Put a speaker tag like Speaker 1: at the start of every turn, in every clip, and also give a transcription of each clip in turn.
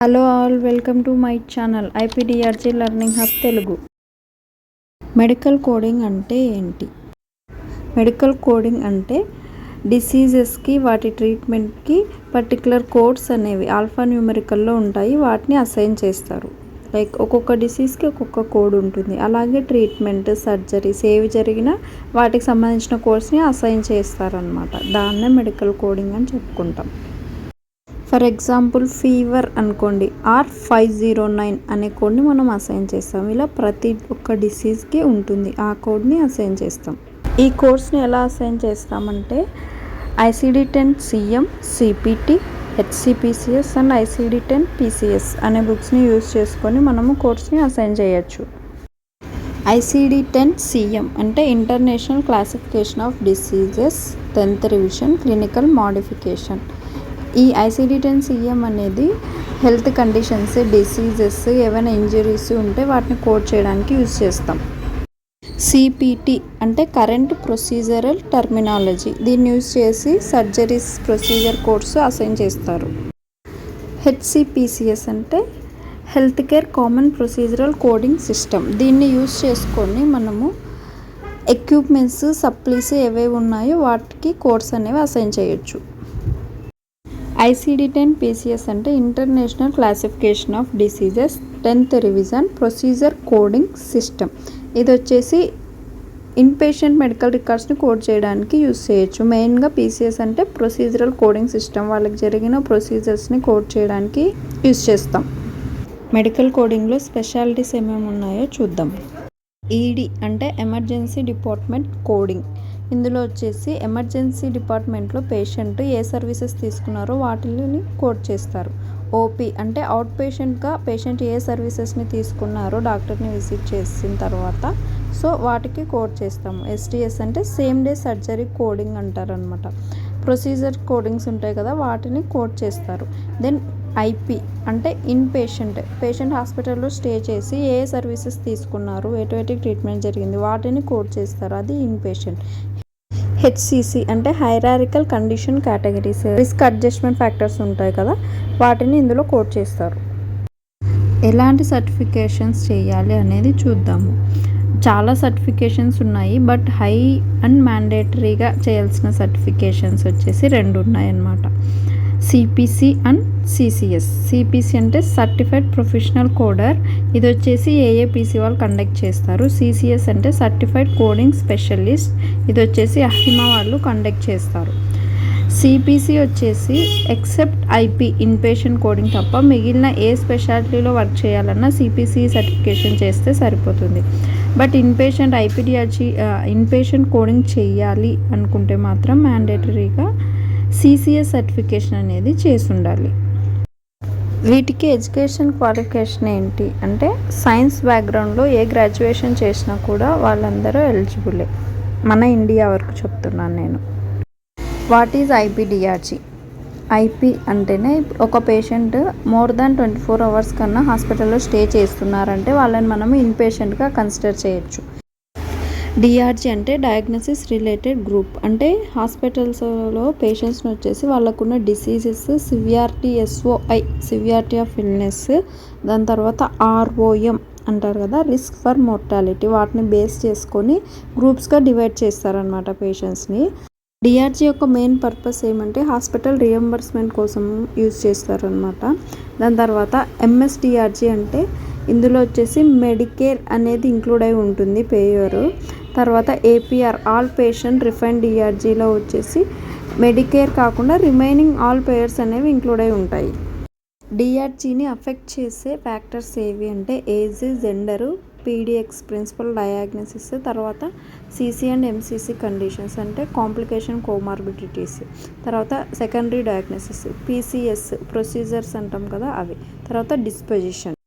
Speaker 1: Hello all, welcome to my channel IPDRG learning hub Telugu. Medical coding అంటే ఏంటి? Medical coding అంటే డిసీజెస్కి వాటి ట్రీట్మెంట్కి పర్టికులర్ కోడ్స్ అనేవి ఆల్ఫా న్యూమరికల్లో ఉంటాయి. వాటిని అసైన్ చేస్తారు. లైక్ ఒక్కొక్క డిసీజ్కి ఒక్కొక్క కోడ్ ఉంటుంది. అలాగే ట్రీట్మెంట్, సర్జరీస్ ఏవి జరిగినా వాటికి సంబంధించిన కోడ్స్ని అసైన్ చేస్తారనమాట. దాన్నే మెడికల్ కోడింగ్ అని చెప్పుకుంటాం. ఫర్ ఎగ్జాంపుల్ ఫీవర్ అనుకోండి, R509 అనే కోడ్ని మనం అసైన్ చేస్తాం. ఇలా ప్రతి ఒక్క డిసీజ్కి ఉంటుంది, ఆ కోడ్ని అసైన్ చేస్తాం. ఈ కోడ్స్ని ఎలా అసైన్ చేస్తామంటే ICD-10 CM, CPT, HCPCS and ICD-10 PCS అనే బుక్స్ని యూజ్ చేసుకొని మనము కోడ్స్ని అసైన్ చేయొచ్చు. ICD-10 CM అంటే international classification of diseases 10th revision clinical modification. ఈ ICD-10 CM అనేది హెల్త్ కండిషన్స్, డిసీజెస్, ఏవైనా ఇంజరీస్ ఉంటే వాటిని కోడ్ చేయడానికి యూజ్ చేస్తాం. CPT అంటే కరెంట్ ప్రొసీజరల్ టర్మినాలజీ. దీన్ని యూజ్ చేసి సర్జరీస్ ప్రొసీజర్ కోడ్స్ అసైన్ చేస్తారు. HCPCS అంటే health care common procedural coding system. దీన్ని యూజ్ చేసుకొని మనము ఎక్విప్మెంట్స్, సప్లీస్ ఏవేవి ఉన్నాయో వాటికి కోడ్స్ అనేవి అసైన్ చేయొచ్చు. ICD-10 PCS అంటే international classification of diseases 10th revision procedure coding system. ఇది వచ్చేసి ఇన్పేషెంట్ మెడికల్ రికార్డ్స్ని కోడ్ చేయడానికి యూజ్ చేయొచ్చు. మెయిన్గా PCS అంటే ప్రొసీజరల్ కోడింగ్ సిస్టమ్. వాళ్ళకి జరిగిన ప్రొసీజర్స్ని కోడ్ చేయడానికి యూజ్ చేస్తాం. మెడికల్ కోడింగ్లో స్పెషాలిటీస్ ఏమేమి ఉన్నాయో చూద్దాం. ED అంటే ఎమర్జెన్సీ డిపార్ట్మెంట్ కోడింగ్. ఇందులో వచ్చేసి ఎమర్జెన్సీ డిపార్ట్మెంట్లో పేషెంట్ ఏ సర్వీసెస్ తీసుకున్నారో వాటిని కోడ్ చేస్తారు. OP అంటే అవుట్ పేషెంట్గా పేషెంట్ ఏ సర్వీసెస్ని తీసుకున్నారో డాక్టర్ని విజిట్ చేసిన తర్వాత సో వాటికి కోడ్ చేస్తాము. STS అంటే సేమ్ డే సర్జరీ కోడింగ్ అంటారు అనమాట. ప్రొసీజర్ కోడింగ్స్ ఉంటాయి కదా, వాటిని కోడ్ చేస్తారు. దెన్ IP అంటే పేషెంట్ హాస్పిటల్లో స్టే చేసి ఏ సర్వీసెస్ తీసుకున్నారు, ఎటువంటి ట్రీట్మెంట్ జరిగింది వాటిని కోడ్ చేస్తారు. అది ఇన్పేషెంట్. HCC అంటే hierarchical condition categories, risk adjustment factors ఉంటాయి కదా, వాటిని ఇందులో కోడ్ చేస్తారు. ఎలాంటి సర్టిఫికేషన్స్ చేయాలి అనేది చూద్దాము. చాలా సర్టిఫికేషన్స్ ఉన్నాయి, బట్ హై అండ్ మ్యాండేటరీగా చేయాల్సిన సర్టిఫికేషన్స్ వచ్చేసి 2 ఉన్నాయన్నమాట. CPC and CCS. CPC అంటే సర్టిఫైడ్ ప్రొఫెషనల్ కోడర్. ఇది వచ్చేసి AAPC వాళ్ళు కండక్ట్ చేస్తారు. CCS అంటే సర్టిఫైడ్ కోడింగ్ స్పెషలిస్ట్. ఇది వచ్చేసి అహిమా వాళ్ళు కండక్ట్ చేస్తారు. CPC వచ్చేసి ఎక్సెప్ట్ IP ఇన్పేషెంట్ కోడింగ్ తప్ప మిగిలిన ఏ స్పెషాలిటీలో వర్క్ చేయాలన్నా CPC సర్టిఫికేషన్ చేస్తే సరిపోతుంది. But inpatient IPDRG inpatient coding చేయాలి అనుకుంటే మాత్రం మ్యాండేటరీగా CCS సర్టిఫికేషన్ అనేది చేసి ఉండాలి. వీటికి ఎడ్యుకేషన్ క్వాలిఫికేషన్ ఏంటి అంటే సైన్స్ బ్యాక్గ్రౌండ్లో ఏ గ్రాడ్యుయేషన్ చేసినా కూడా వాళ్ళందరూ ఎలిజిబులే. మన ఇండియా వరకు చెప్తున్నాను నేను. What is IPDRG? IP అంటేనే ఒక పేషెంట్ మోర్ దాన్ 24 hours కన్నా హాస్పిటల్లో స్టే చేస్తున్నారంటే వాళ్ళని మనము ఇన్పేషెంట్గా కన్సిడర్ చేయొచ్చు. DRG అంటే డయాగ్నోసిస్ రిలేటెడ్ గ్రూప్. అంటే హాస్పిటల్స్లో పేషెంట్స్ని వచ్చేసి వాళ్ళకున్న diseases severity, SOI severity of illness, దాని తర్వాత ROM అంటారు కదా, రిస్క్ ఫర్ మోర్టాలిటీ, వాటిని బేస్ చేసుకొని గ్రూప్స్గా డివైడ్ చేస్తారనమాట పేషెంట్స్ని. DRG యొక్క మెయిన్ పర్పస్ ఏమంటే హాస్పిటల్ రియంబర్స్మెంట్ కోసం యూజ్ చేస్తారనమాట. దాని తర్వాత MSDRG అంటే ఇందులో వచ్చేసి మెడికేర్ అనేది ఇంక్లూడ్ అయి ఉంటుంది, పేయరు. తర్వాత APR ఆల్ పేషెంట్ రిఫైన్డ్ DRGలో వచ్చేసి మెడికేర్ కాకుండా రిమైనింగ్ ఆల్ పేయర్స్ అనేవి ఇంక్లూడ్ అయి ఉంటాయి. DRGని అఫెక్ట్ చేసే ఫ్యాక్టర్స్ ఏవి అంటే age, gender, PDX principal diagnosis, తర్వాత CC అండ్ MCC కండిషన్స్ అంటే కాంప్లికేషన్ కోమార్బిడిటీస్, తర్వాత సెకండరీ డయాగ్నోసిస్, PCS ప్రొసీజర్స్ అంటాం కదా అవి, తర్వాత డిస్పోజిషన్.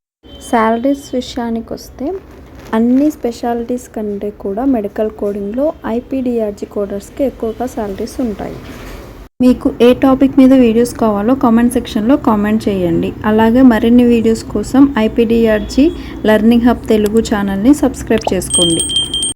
Speaker 1: శాలరీస్ విషయానికి వస్తే అన్ని స్పెషాలిటీస్ కంటే కూడా మెడికల్ కోడింగ్లో IPDRG కోడర్స్కి ఎక్కువగా శాలరీస్ ఉంటాయి. మీకు ఏ టాపిక్ మీద వీడియోస్ కావాలో కామెంట్ సెక్షన్లో కామెంట్ చేయండి. అలాగే మరిన్ని వీడియోస్ కోసం IPDRG లెర్నింగ్ హబ్ తెలుగు ఛానల్ని సబ్స్క్రైబ్ చేసుకోండి.